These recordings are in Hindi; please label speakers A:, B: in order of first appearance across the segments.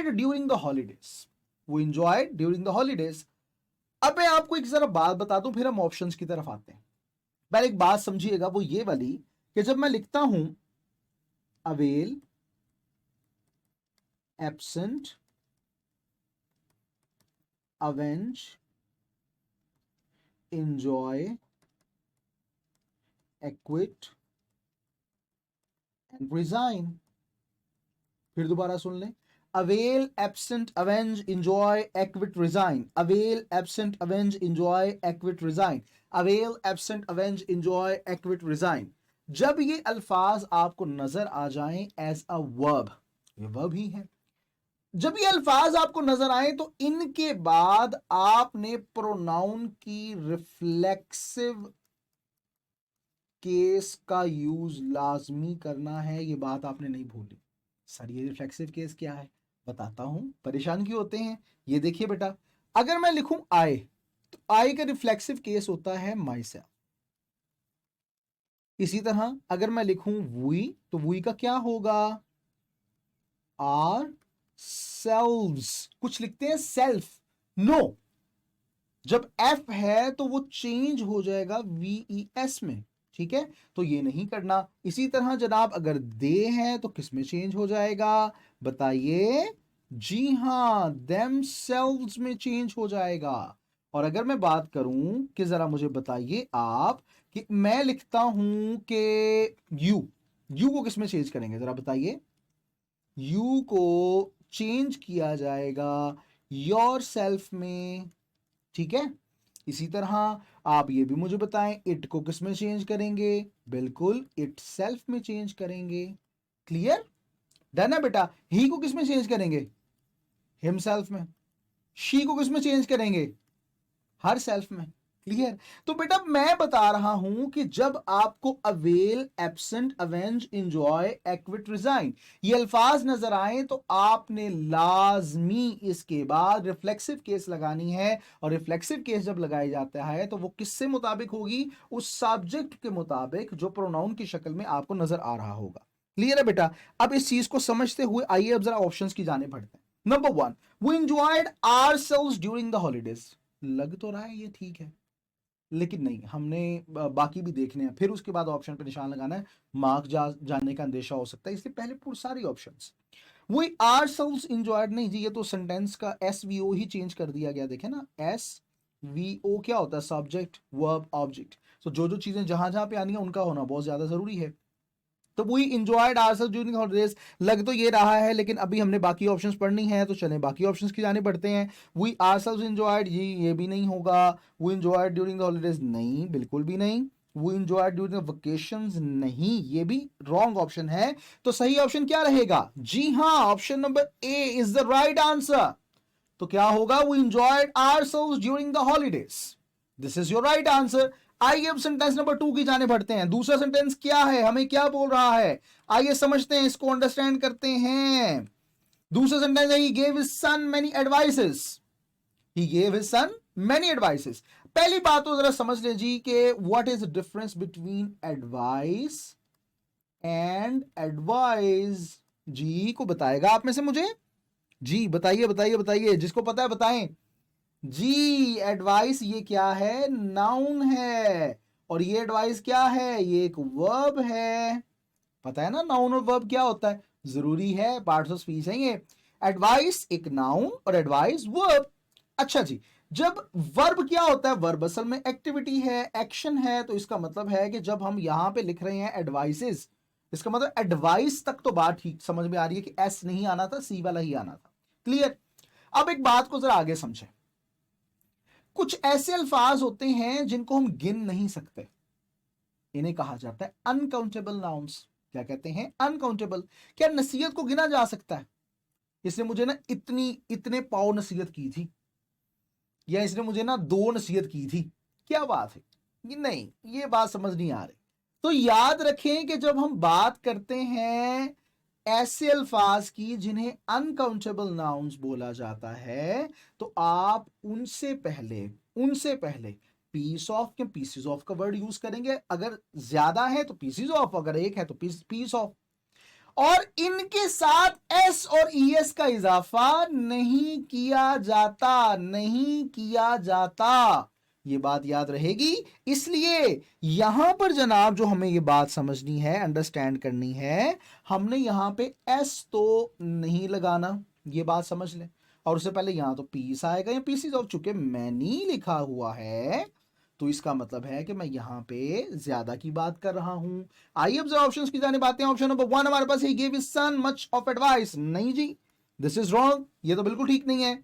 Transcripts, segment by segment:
A: ड्यूरिंग द हॉलीडेज, वो एंजॉयड ड्यूरिंग द हॉलीडेज। अब मैं आपको एक जरा बात बता दूं, फिर हम ऑप्शंस की तरफ आते हैं। पहले एक बात समझिएगा, वो ये वाली कि जब मैं लिखता हूं avail absent avenge enjoy equity and resign, फिर दोबारा सुन लें, avail absent avenge enjoy equity resign, avail absent avenge enjoy equity resign, avail absent avenge enjoy equity resign. जब ये अल्फाज आपको नजर आ जाएं एज अ वर्ब, ये वर्ब ही है, जब ये अल्फाज आपको नजर आए तो इनके बाद आपने प्रोनाउन की रिफ्लेक्सिव केस का यूज लाजमी करना है। ये बात आपने नहीं भूली। सर ये रिफ्लेक्सिव केस क्या है, बताता हूं, परेशान क्यों होते हैं। ये देखिए बेटा, अगर मैं लिखूं आई, तो आई का रिफ्लेक्सिव केस होता है माई सेल्फ। इसी तरह अगर मैं लिखूं वी, तो वी का क्या होगा, आर सेल्व्स। कुछ लिखते हैं सेल्फ, नो, जब एफ है तो वो चेंज हो जाएगा वीईएस में, ठीक है, तो ये नहीं करना। इसी तरह जनाब अगर दे है तो किस में चेंज हो जाएगा, बताइए। जी हां, देमसेल्व्स में चेंज हो जाएगा। और अगर मैं बात करूं कि जरा मुझे बताइए आप कि मैं लिखता हूं कि यू, यू को किस में चेंज करेंगे, जरा बताइए। यू को चेंज किया जाएगा योर सेल्फ में, ठीक है। इसी तरह आप ये भी मुझे बताएं, इट को किस में चेंज करेंगे, बिल्कुल इट सेल्फ में चेंज करेंगे। क्लियर, डन है बेटा। ही को किस में चेंज करेंगे, हिमसेल्फ में। शी को किस में चेंज करेंगे, हर सेल्फ में। क्लियर। तो बेटा मैं बता रहा हूं कि जब आपको avail absent avenge enjoy equity resign ये अल्फाज नजर आए तो आपने लाजमी इसके बाद रिफ्लेक्सिव केस लगानी है। और रिफ्लेक्सिव केस जब लगाया जाता है तो वो किससे मुताबिक होगी, उस सब्जेक्ट के मुताबिक जो प्रोनाउन की शक्ल में आपको नजर आ रहा होगा। क्लियर है बेटा। अब इस चीज को समझते हुए आइए अब जरा ऑप्शंस की जाने बढ़ते हैं। Number 1, we enjoyed ourselves during the holidays. लग तो रहा है ये ठीक है, लेकिन नहीं, हमने बाकी भी देखने हैं, फिर उसके बाद ऑप्शन पे निशान लगाना है, मार्क जाने का अंदेशा हो सकता है, इसलिए पहले पूरे सारे options. We are selves enjoyed, नहीं जी, ये तो सेंटेंस का एस वी ओ ही चेंज कर दिया गया, देखे ना, एस वी ओ क्या होता है, सब्जेक्ट वर्ब ऑब्जेक्ट। तो जो जो चीजें जहां जहां पे आनी है उनका होना बहुत ज्यादा जरूरी है। तो we enjoyed ourselves during holidays लग तो ये रहा है, लेकिन अभी हमने बाकी ऑप्शंस पढ़नी है, तो चलें बाकी ऑप्शंस की जाने बढ़ते हैं। वी आवरसेल्व्स इंजॉयड, ये भी नहीं होगा। We enjoyed during the holidays, नहीं, बिल्कुल भी नहीं। We enjoyed during the vacations, नहीं, ये भी रॉन्ग ऑप्शन है। तो सही ऑप्शन क्या रहेगा, जी हां, option number A is the right answer. तो क्या होगा, we enjoyed ourselves during the holidays, this is your right answer. आइए अब सेंटेंस नंबर 2 की जाने बढ़ते हैं। दूसरा सेंटेंस क्या है, हमें क्या बोल रहा है, आइए समझते हैं, इसको अंडरस्टैंड करते हैं। दूसरा सेंटेंस है, he gave his son many advices, he gave his son many advices। पहली बात तो जरा समझ लीजिए कि what is the difference between advice and advise। जी को बताएगा आप में से मुझे, जी बताइए बताइए बताइए, जिसको पता है बताएं जी। एडवाइस ये क्या है, नाउन है, और ये एडवाइस क्या है, ये एक वर्ब है। पता है ना नाउन और वर्ब क्या होता है, जरूरी है, पार्ट्स ऑफ स्पीच है ये। एडवाइस एक नाउन और एडवाइस वर्ब। अच्छा जी, जब वर्ब क्या होता है, वर्ब असल में एक्टिविटी है, एक्शन है, तो इसका मतलब है कि जब हम यहां पे लिख रहे हैं एडवाइसेस, इसका मतलब एडवाइस तक तो बात ठीक समझ में आ रही है कि एस नहीं आना था, सी वाला ही आना था। क्लियर। अब एक बात को जरा आगे समझें। कुछ ऐसे अल्फाज होते हैं जिनको हम गिन नहीं सकते, इन्हें कहा जाता है अनकाउंटेबल नाउन्स। क्या कहते हैं, अनकाउंटेबल। क्या नसीहत को गिना जा सकता है, इसने मुझे ना इतने पाव नसीहत की थी, या इसने मुझे ना 2 नसीहत की थी, क्या बात है, ये नहीं, ये बात समझ नहीं आ रही। तो याद रखें कि जब हम बात करते हैं ऐसे अल्फाज की जिन्हें अनकाउंटेबल नाउन्स बोला जाता है, तो आप उनसे पहले पीस ऑफ या पीसेस ऑफ का वर्ड यूज करेंगे। अगर ज्यादा है तो पीसेस ऑफ, अगर एक है तो पीस ऑफ। और इनके साथ एस और ईएस का इजाफा नहीं किया जाता, नहीं किया जाता। ये बात याद रहेगी। इसलिए यहां पर जनाब जो हमें ये बात समझनी है, अंडरस्टैंड करनी है, हमने यहां पे एस तो नहीं लगाना, ये बात समझ लें। और उससे पहले यहां तो पीस आएगा, या पीसीज ऑफ, चुके मैनी लिखा हुआ है तो इसका मतलब है कि मैं यहां पे ज्यादा की बात कर रहा हूं। आइए अब ऑप्शंस की जाने बातें। ऑप्शन नंबर 1 हमारे पास, he give his son much of advice. नहीं जी, दिस इज रॉन्ग, ये तो बिल्कुल ठीक नहीं है।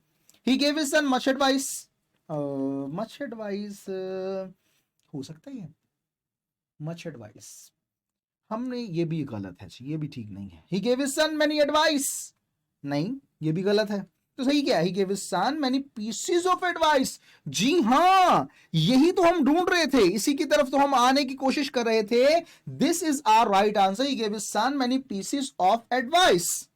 A: He give his son much advice, much advice हो सकता है, मच एडवाइस हमने, ये भी गलत है, ये भी ठीक नहीं है। He give his son many advice, नहीं ये भी गलत है। तो सही क्या है? He give his son many pieces of advice. जी हां, यही तो हम ढूंढ रहे थे, इसी की तरफ तो हम आने की कोशिश कर रहे थे। This is our right answer, he give his son many pieces of advice.